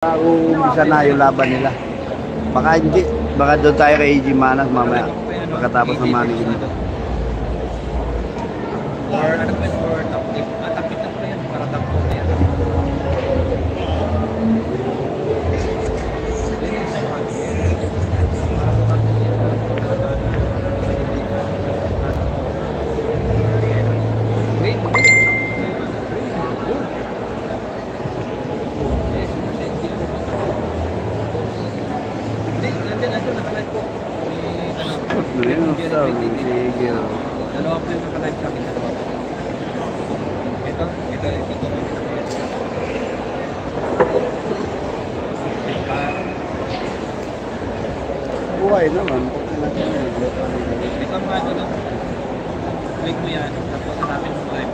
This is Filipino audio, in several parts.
Umpisa na yung laban nila. Baka hindi, baka doon tayo kay AJ Manas mamaya pagkatapos ng Manny. Or ano ba yun? Or top tip? Top tip na po yan. Para top tip na yan. Dalawa po yung nakalive sa akin. Ito. Buhay naman. Ito ang ano lang. Click mo yan. Tapos hanapin mo live.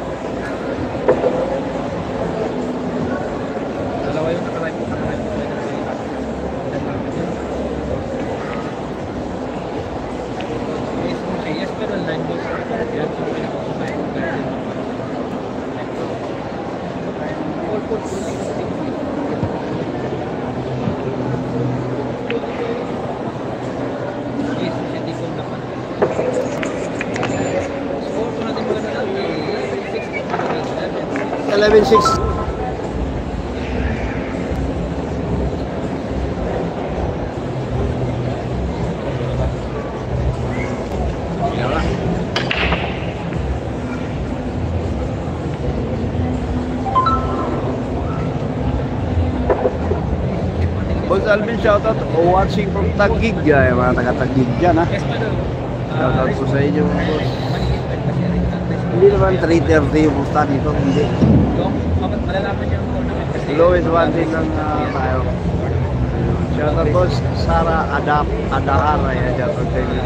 Dalawa yung nakalive po. Yes, pero line box. Yan po pinag-usapayin. Yes, hindi ko naman. Score ko natin maganda lang. 11-6. Boss Alvin, shoutout watching from Taguig. Yung mga taga-Taguig dyan, ha? Shoutout po sa inyo, boss. Hindi naman 3:30 yung pusta dito, hindi. Lowest one din lang tayo. Shoutout boss, Sara Adahar. Shoutout sa inyo.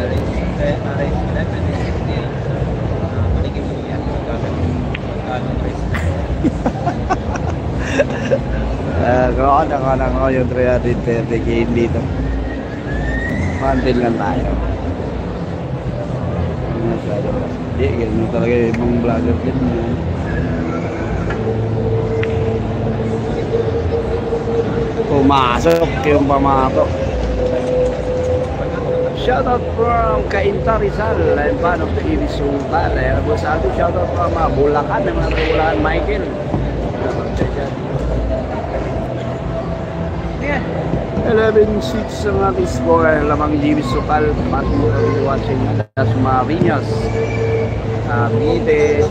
Ako yung 330k dito. Mantin lang tayo. Hindi, ganyan talaga yung ibang vlogger din. Pumasok yung pamatok. Shoutout from Cainta Rizal. I'm fan of the TV Sultan. Shoutout from Bulacan. Mga Bulacan Michael. 11-6 ang ating score. Lamang GB Sukal. Patuloy watching Las Marinas. Cavite.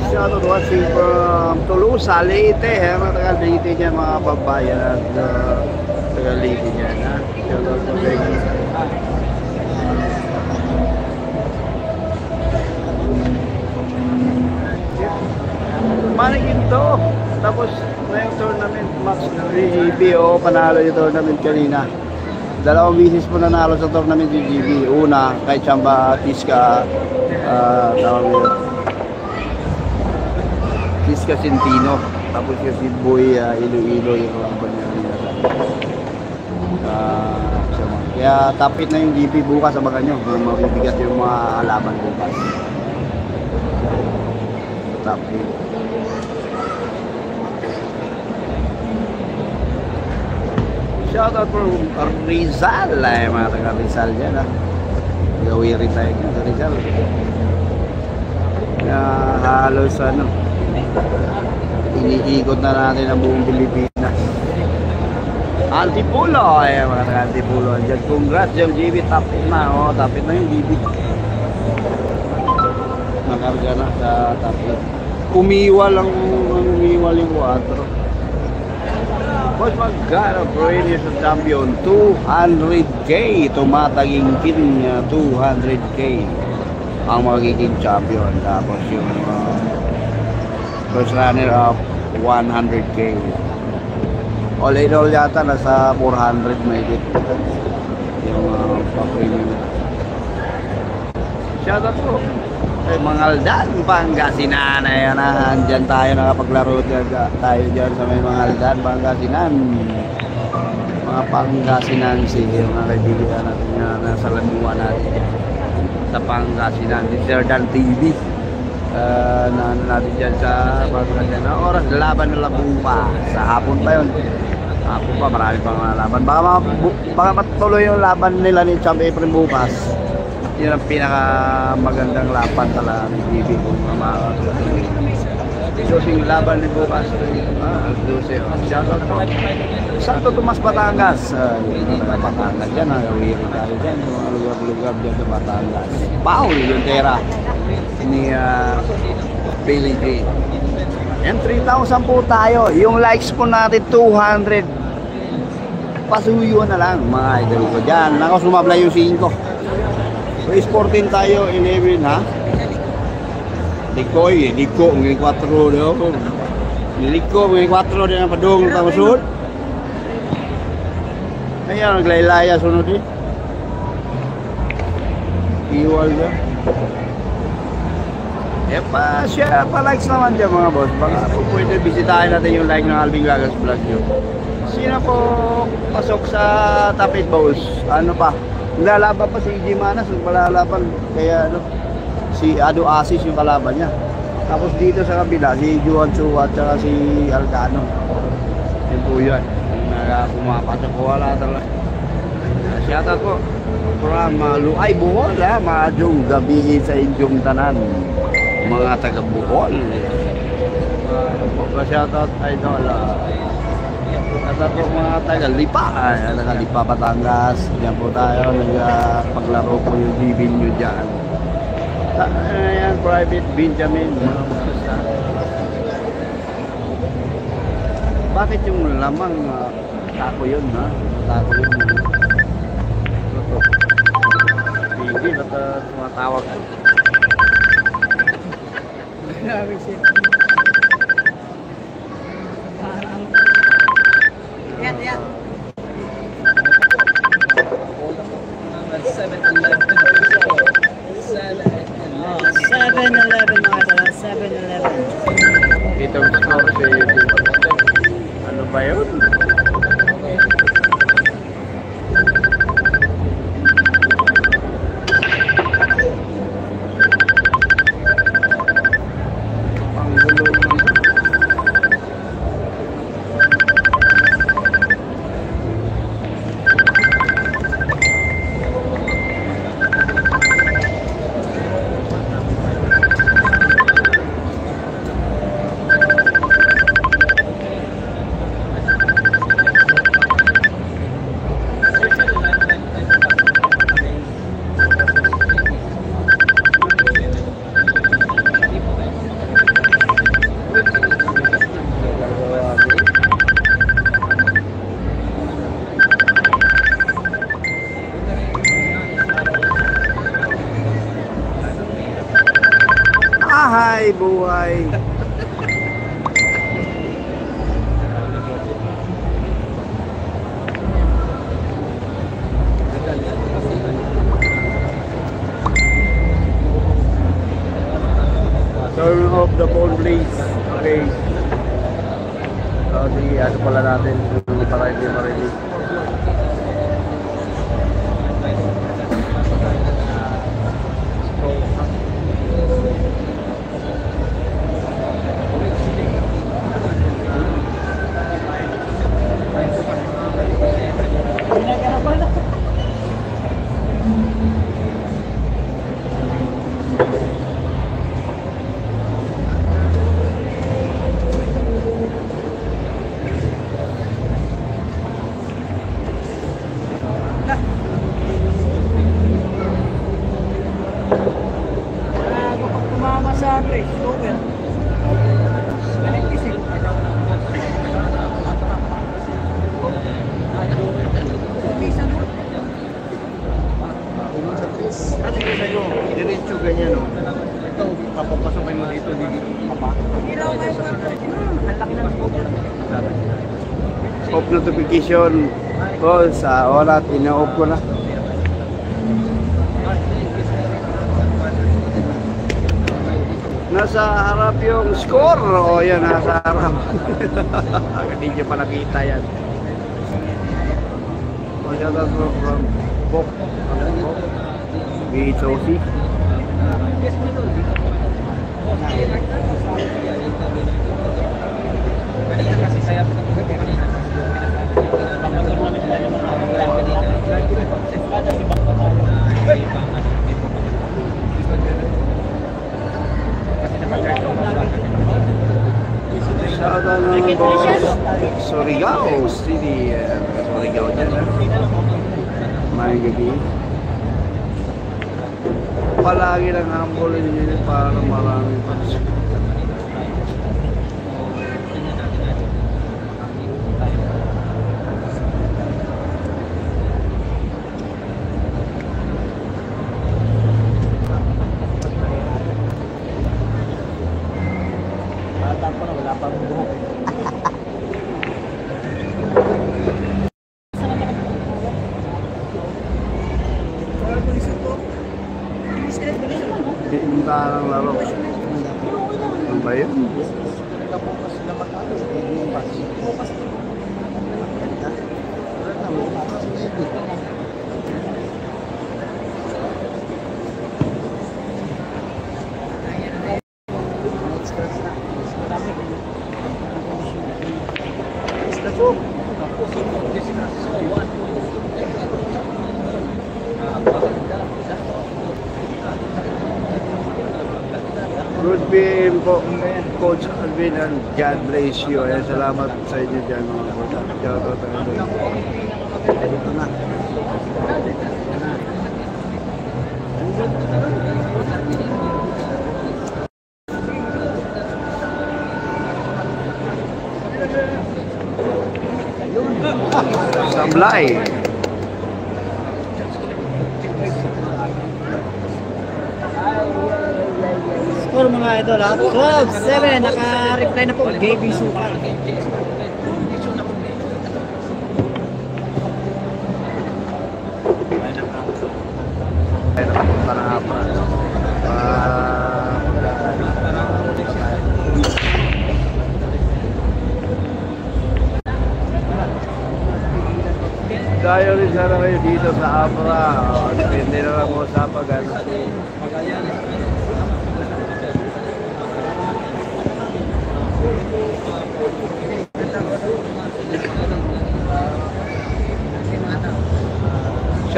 Shoutout watching from Tulusa, Leyte. Mga taga-Leyte niya, mga babayan at taga-Leyte niya. Shoutout po sa inyo. Manikin to. Tapos na yung tournament match ng GGB. Panalo yung tournament kanina. Dalawang bisis po nanalo sa tournament GGB. Una kay Chamba Tiska Tiska Centino. Tapos si Boy Iloilo yung kalaban niya. Kaya tapit na yung GP bukas sa baka nyo. Mabibigat yung mga alaban bukas. Tapit. Shoutout from Rizal. Mga taga Rizal dyan, ha. Gawin rin tayo sa Rizal. Kaya halos iniikot na natin ang buong Pilipinas. Antipulo. Mga taga Antipulo dyan. Congrats yung GB. Tapit na. Tapit na yung GB. Nakarga na sa tapit. Umiwal yung 4. Boss, magkano Perennial sa champion? 200k. Tumatagingkin niya 200k ang magiging champion. Tapos yung first runner up 100k. All in all yata nasa 400 maybe yung pa-premium. Shoutout po kay Mangaldan, Pangasinan. Ayan na, andyan tayo, nakapaglaro tayo dyan sa may Mangaldan, Pangasinan. Mga Pangasinan City, mga kaibigan natin na nasa lanuan natin sa Pangasinan. Si Sir Dan TV. na ano natin dyan sa Pangasinan. Na oras, laban na labong pa. Sa hapon pa yun. Hapon pa, marami pang mga laban. Baka matuloy yung laban nila ni Champ Efrem bukas. Yun ang pinaka magandang laban talaga ni GB kung susing laban ni bukas. Alas 12. Shoutout po. Santo Tomas, Batangas. Yung mga Batangas dyan. Nagawin tayo dyan. Yung mga lugar-lugar dyan sa Batangas. Paul yung tera ni Billy J. Yan, 3,000 po tayo. Yung likes po natin 200. Pasuyo na lang mga idol ko dyan. Nako, sumablay yung 5. Race 14 tayo, 11 ha. Liko, may 4 doon. Liko, may 4 din ang padung ng sunod. Ayan, naglaylaya sunod eh. Iwal dyan. Eh pa, share pa likes naman dyan mga boss. Baka po pwede bisitahin natin yung like ng Alvin Gagas Vlog nyo. Sino po pasok sa top 8 bowls? Ano pa? Lalaban pa si Jimanas, malalaban. Kaya ano, si Ado Asis yung kalaban niya. Tapos dito sa kabila, si Juan Chua at saka si Alcano. Yan po yun. Pumapasok ko wala talaga. Shoutout po from Luay, Bohol ha. Maadjong gabi sa inyong tanan, mga taga Bohol. Shoutout idol. Shoutout po mga taga Lipa. Taga Lipa, Batangas. Diyan po tayo. Nagpaglaro po yung DB nyo dyan. Ayan, Private Benjamin. Bakit yung lamang tako yun ha? Tako yun. Hindi, ba't tumatawag ko? Grabe siya. Yan, yan. 7-Eleven mga tala, 7-Eleven. Ito ang score si... Ano ba yun? Ahay, buhay. Turn off the phone please. Okay. So, sige, ano pala natin para hindi marinig. Diretso ganyan, no? Ito, papapasokin mo dito, hindi off notification ko sa oras, ina-off ko na. Nasa harap yung score. O yan, nasa harap. Hindi nyo pa nakita yan. O yan, that's from Bok. BHOC. Kanina kasi kaya kanina. Shout out naman po Surigao City. Surigao dyan. May gabi. Palagi lang hambulin nyo para maraming pasok. Pinuntahan ng laro. Ano ba yun? Good PM po, Coach Alvin and God bless you. Ayan, salamat sa inyo dyan mga bota. Shoutout na ito. Dito na. Sablay. Score mga idol ha. 12-7. Naka-reply na po. JB Sukal. Ay, nakapunta na nga pa. Tayo rin sana kayo dito sa Abra. Depende na lang mo sa pag-ano.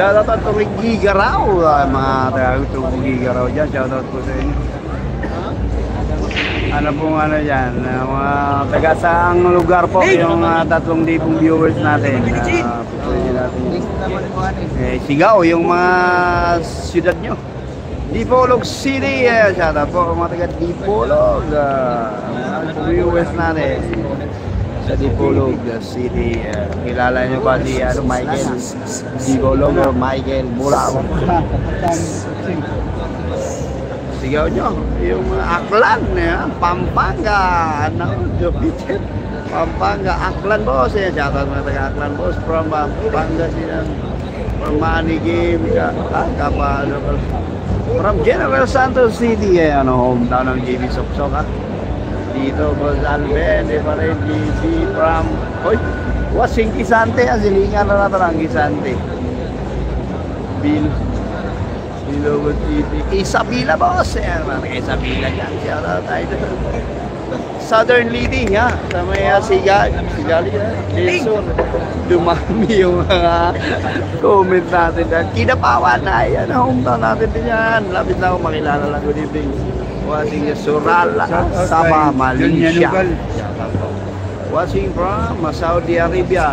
Shoutout at Tuwing Gigaraw, mga taga Tuwing Gigaraw dyan, shoutout po sa inyo. Ano pong ano dyan, mga taga saang lugar po yung 3,000 viewers natin. Patuloy natin. Sigaw yung mga siyudad nyo. Dipolog City, shoutout po mga taga Dipolog, mga viewers natin. Sa Dipolog City, kilala nyo ba si Michael Dipolog o Michael Burao? Sigaw nyo, yung Aklan, Pampanga, Pampanga, Aklan boss, shoutout mga taga Aklan boss from Pangasinan, from Manigim, from General Santos City, hometown ng JB Soksok. Dito po sa Alben, pa rin GC from Wasing Kisante, silingan na natin ang Kisante. Bilogot City, Isabela boss, Isabela dyan, siya na tayo. Southern Leading ha, sa may Sigali, Lison, dumami yung mga comment natin dyan. Kinapawan na, yan, hometown natin din yan. Lapit na ako, makilala lang ko dito. Wasing Surala, Sabah, Malaysia. Wasing from Saudi Arabia,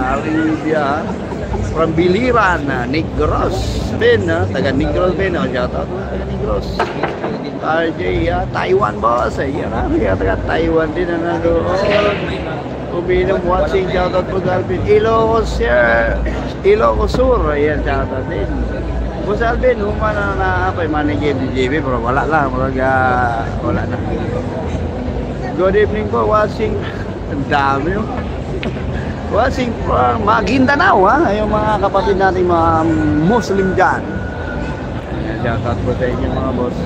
from Biliran, Negros, Ben, taga Negros Ben, shoutout taga Negros. RJ, Taiwan boss, taga Taiwan din na nandoon. Uminom watching, shoutout po Galvin. Ilocos Sur, ayan, shoutout din. Boss Alvin, humana na ako yung manager ni JB, pero wala lang, wala na. Good evening po, watching, ang dami yun. Watching from Maguindanao, yung mga kapatid natin, mga Muslim dyan. Shoutout po sa inyo mga boss.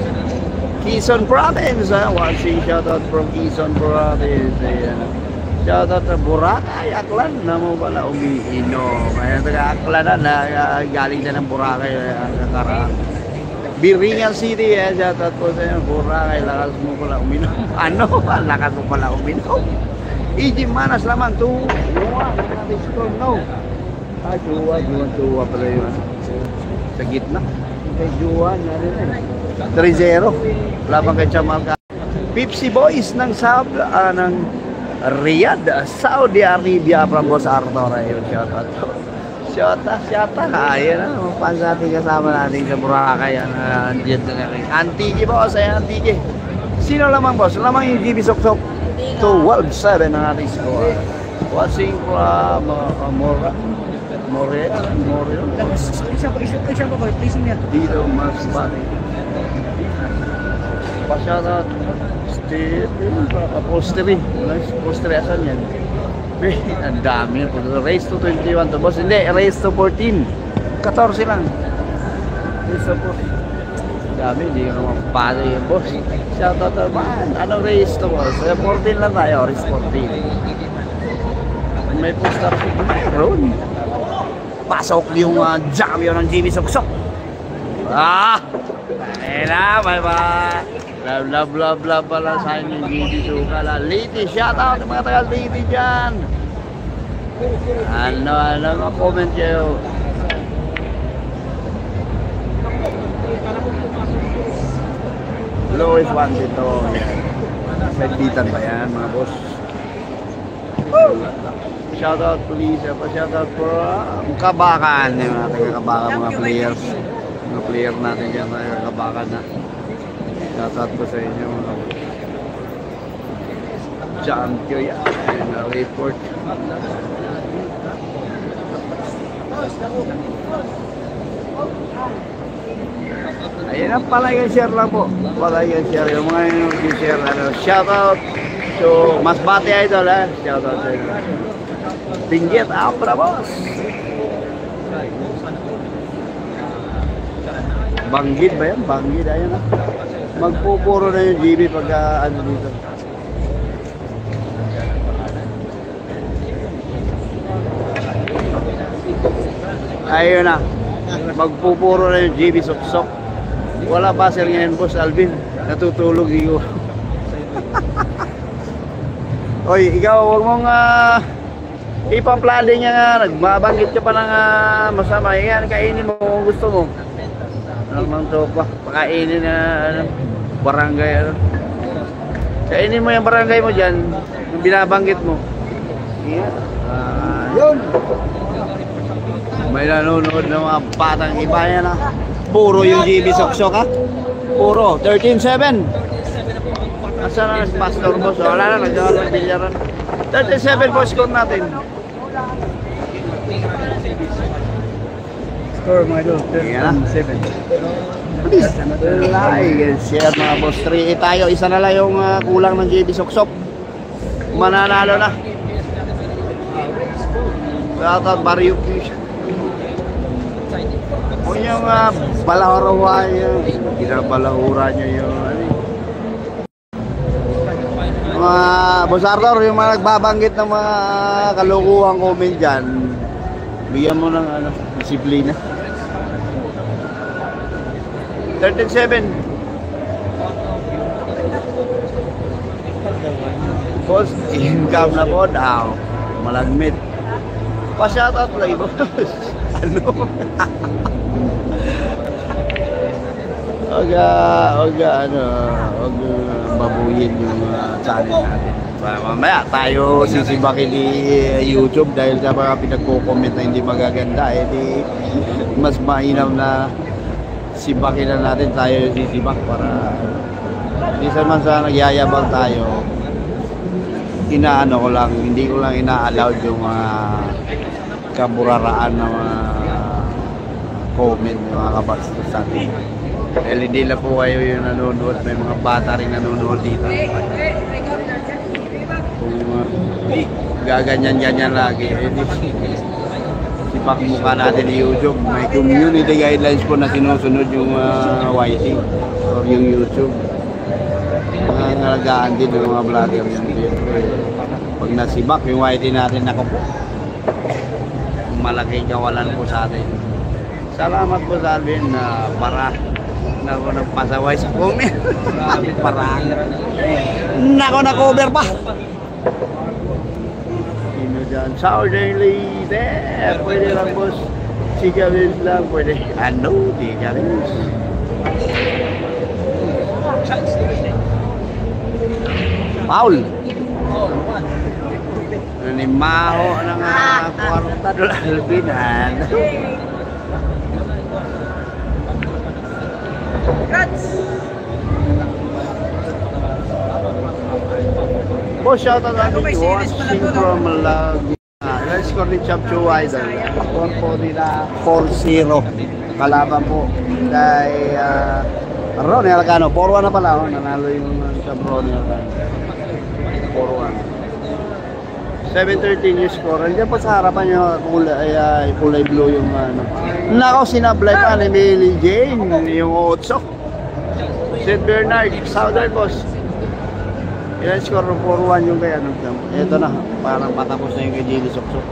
Quezon Province, watching, shoutout from Quezon Province. Shoutout sa Boracay, Aklan na mo pala umiinom. Ayan, taga Aklan na, galing na ng Boracay ang kakaraan. Biringan City, shoutout po sa inyo. Boracay, lakas mo pala uminom. Ano? Lakas mo pala uminom. EG Manas lamang, 2-1. No. Ah, Juwa pala yun. Sa gitna. Kay Juwa, 3-0. Laban kay Chamalca. Pepsi Boys ng ng Riyadh, Saudi Arabia from Boss Arthur. Ayun, shoutout po. Shota. Ayan na, fans natin kasama natin sa Boracay. Andiyan na rin. Antique boss, Antique. Sino lamang boss? Lamang yung GB Soksok. 12-7 ang ating score. Watching from More. Isa pa boy, please niya. Dito mas bati. Pasyata. Postery. Nice postery. Asan yan? Ang dami. Race to 21 to boss. Hindi, race to 14. 14 lang. Race to 14. Dami, hindi ko naman pala yung boss. Shoutout naman. Anong race to boss? 14 lang tayo. Race 14. May poster. Mayroon. Pasok yung champion ng GB Soksok. Ayun na, bye-bye. Love pala sa inyo yung GB Sukala. Lady, shoutout sa mga tagal Lady dyan. Ano, comment kayo. Lois 1 dito. Nagbitan ba yan mga boss? Shoutout police, shoutout po Kabakan, yung mga taga-Kabakan, mga players. Mga player natin dyan, mga Kabakan na. Shoutout po sa inyo mga champion yan. Ayun, report. Ayun ang palay-share lang po. Palay-share. Yung mga yung share, shoutout. So, mas bati idol shoutout sa inyo. Pinggit, para boss. Banggid ba yan? Banggid, ayun magpupuro na yung GB pag ano dito. Ayun na. Magpupuro na yung GB Soksok. Wala pa sir ngayon boss Alvin. Natutulog siguro. Oy, ikaw huwag mong ipamplade niya nga. Nagbabanggit ka pa ng masama. Yan, kainin mo kung gusto mo. Ano mang sopa, pakainin na barangay kainin mo yung barangay mo dyan yung binabanggit mo yun may nanonood ng mga batang iba yan puro yung GB Soksok puro 13-7 asa na pastor boss wala na nagbilyaran 13-7 po score natin Score mga idol, 13-7. Please, like and share mga boss. 3 tayo, isa na lang yung kulang ng GB Soksok. Mananalo na. Shoutout Baryuki. Kung yung balahura nyo, binabalahura nyo yung mga Boss Arthur, yung mga nagbabanggit ng mga kalukuhang comment dyan, bigyan mo ng disiplina. 13-7. Boss, income na po daw. Malagmit. Pa-shoutout lang boss. Ano? Huwag babuyin yung channel natin. Mamaya tayo sisibakin ni YouTube dahil sa mga pinagko-comment na hindi magaganda. Di mas mainam na sibakin na natin tayo sisibak para isa man sa nagyayabang tayo inaano ko lang, hindi ko lang ina-allowed yung mga kaburaraan na mga comment, yung mga kabastos sa atin. Dahil hindi lang po kayo yung nanonood, may mga bata rin nanonood dito. Kung gaganyan-ganyan lagi, sipak mukha natin ni YouTube. May community guidelines po na sinusunod yung YT or yung YouTube. Mga nalagaan din ng mga vlogger yan. Pag nasibak yung YT natin, ako po, malaking kawalan po sa atin. Salamat po sa Alvin para Nako, nagpasaway sa comment. Grabe, Parang. tira na. Nako, na-cover pa. Sino dyan? Southern Leyte. Pwede lang, boss. Si Gavis lang. Pwede. Ano? Si Gavis. Chance. Paul. Oh, one. Nanimaho ng kwarta doon Albinan. Boss, shoutout natin watching from Laguna. Let's score ni Champ Chu Idol. Score po nila 4-0. Kalaban po kay Ronnie Alcano. 4-1 na pala. Oh. Nanalo yung Champ Ronnie Alcano. 4-1. 7:13 yung score. Andiyan po sa harapan nyo, kulay blue yung ano. Nako, sinablay pa ni Millie Jane, yung 8. St. Bernard, Southern boss. Yan score 4-1 yung kaya. Ito na, parang patapos na yung kay Jilly Soksok.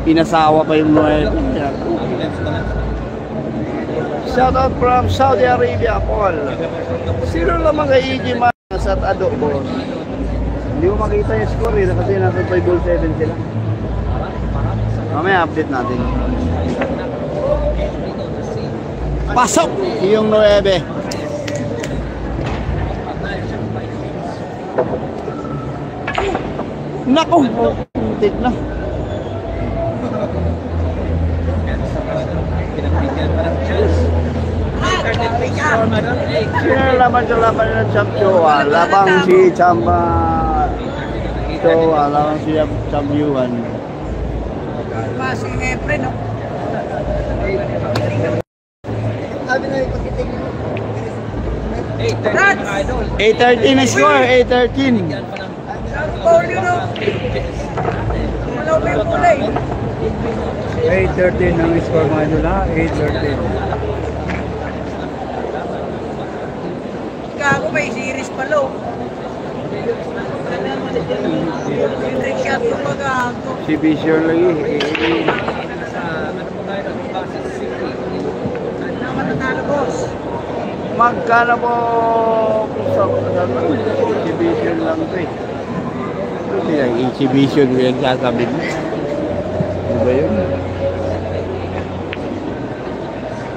Pinasawa pa yung Noel. Shout out from Saudi Arabia, Paul. Sino lamang kay EG Manas at Ado, boss? Hindi ko makita yung score eh, kasi nasa 5-7 sila. Mamaya update natin. Pasok! Yung 9. Nako! Tik na. Pinagbigyan pa ng chance. Sino laban sa laban ng Champ Chua? Labang si Champ Chua, labang si Champ Yuan. Masing Efren, no? Sabi na yung pagkiting. 8-13 na score, 8-13. Paul, yun, no? Malaw pa yung kulay. 8-13 ang score mga idol ha, 8-13. Gago, may series pa lo. Trick shot ko magago. Si Bishor lagi. Na matatalo, boss. Magkano po si Bishor lang ito eh. Ito yung exhibition ko yan sasabihin mo. Ano ba yun?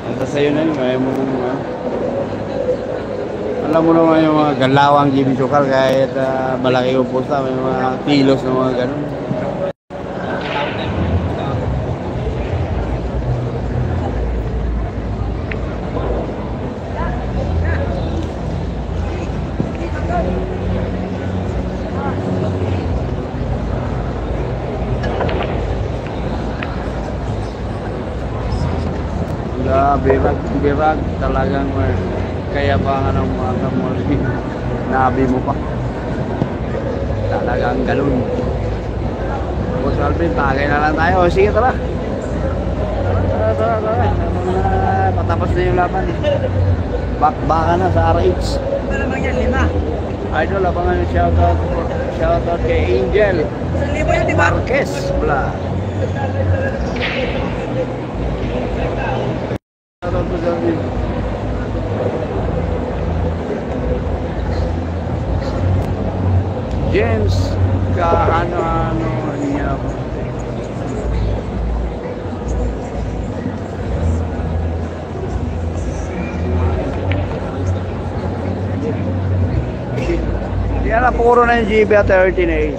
Ito sa'yo na yun, kaya mo alam mo naman yung mga galawang Jimmy Sukal kahit malaki yung pusta, may mga kilos na mga ganun. Birag talagang kaya ba nga ng mga kamuli nabi mo pa talagang galon. Boss Alvin, tagay na lang tayo. O, sige, tara. Tara. Patapos na yung laban. Bakbaka na sa RH. Malamang yan, 5. Idol, abangan yung shoutout kay Angel 1,000 yun, di ba? Marquez. Wala. Shoutout ko sa Alvin. James ano niya. Yan na puro na yung GB at 13A.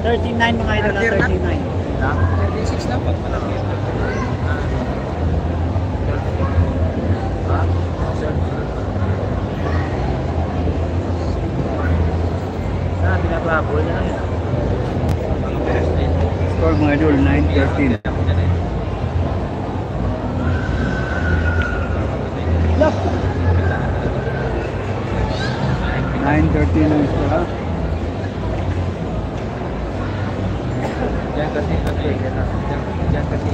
39 mga idol, 39. Ha? 36 lang pag malaki. Ha? Binagrabol na yan. Score mga idol, 9-13. Look! 9-13 ang score ha. Diyan kasi diyan kasi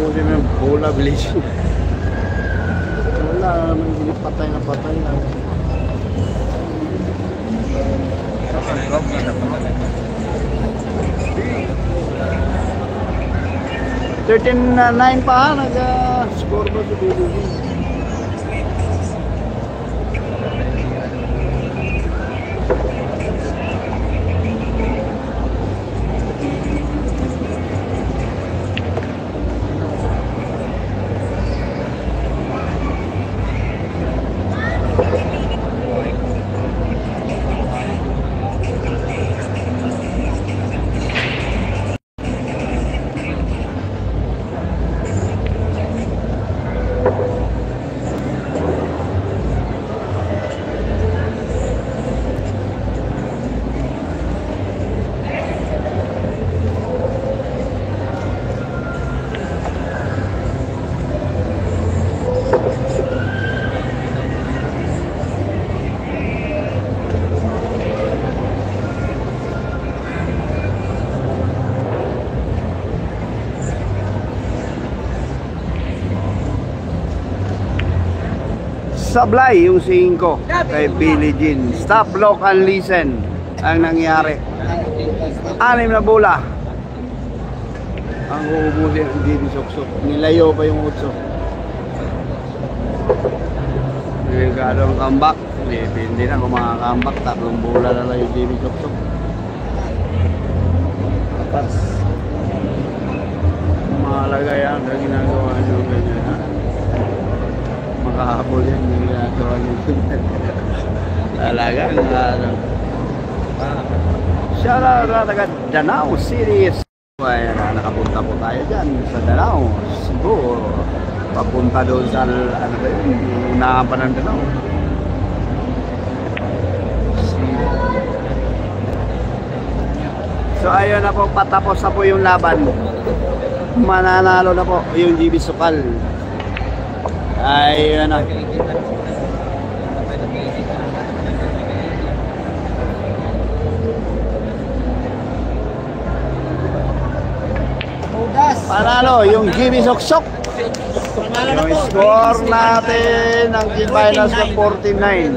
Buti mo yung bola bilis. Wala naman, hindi patay na patay na. Thirteen na 9 pa, nag-score ba si BDG? Sablay yung 5 kay Billie Jean. Stop, lock, and listen ang nangyari. 6 na bola. Ang uubusin ang Didi Soksok. Nilayo pa yung 8. Delikado ang comeback. Hindi na kung makakambak. 3 bola na lang yung Didi Soksok. Tapos mahalaga yan ang ginagawa nyo ganyan ha. Makahabol yan yung ginagawa nyo. Talagang shout out na taga Danao City. Ayan, nakapunta po tayo dyan sa Danao, Cebu. Papunta doon sa ano ba yun, unahan pa ng Danao. So ayun na po, patapos na po yung laban. Mananalo na po yung GB Sukal. Ayun na. Panalo yung GB Soksok. Yung score natin ng G Finals ng 49.